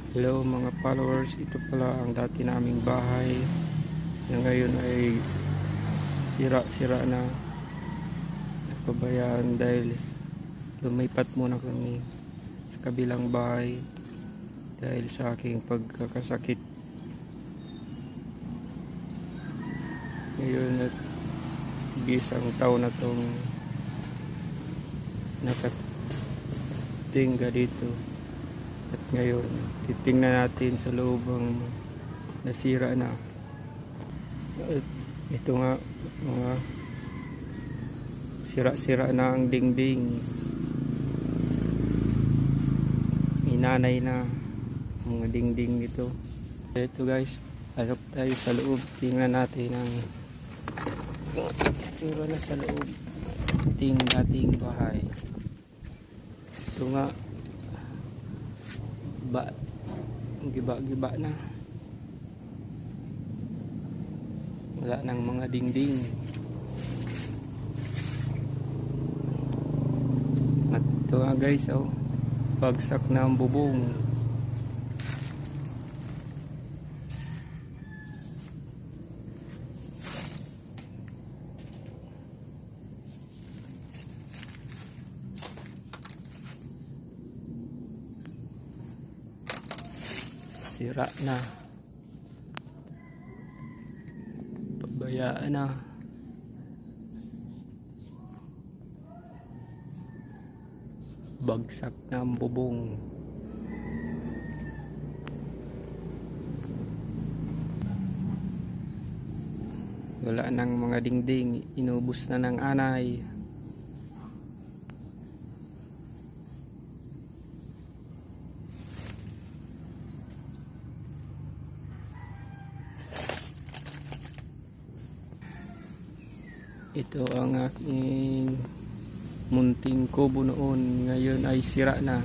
Hello mga followers, ito pala ang dati naming bahay na ngayon ay sira-sira na, napabayaan dahil lumipat muna kami sa kabilang bahay dahil sa aking pagkakasakit. Ngayon at isang taon na tong nakatingga dito. At ngayon, titingnan natin sa loob ang nasira na. At ito nga, mga sira-sira na ang dingding. Inanay na mga dingding nito. Ito guys, pasok tayo sa loob. Tingnan natin ang sira na sa loob. Dating bahay. Ito nga, giba-giba na, wala nang mga dingding. At ito nga guys, bagsak na ang bubong. Sira na, pabayaan na. Bagsak na ang bubong. Wala nang mga dingding, inubos na ng anay. Ito ang aking munting kubo noon, ngayon ay sira na.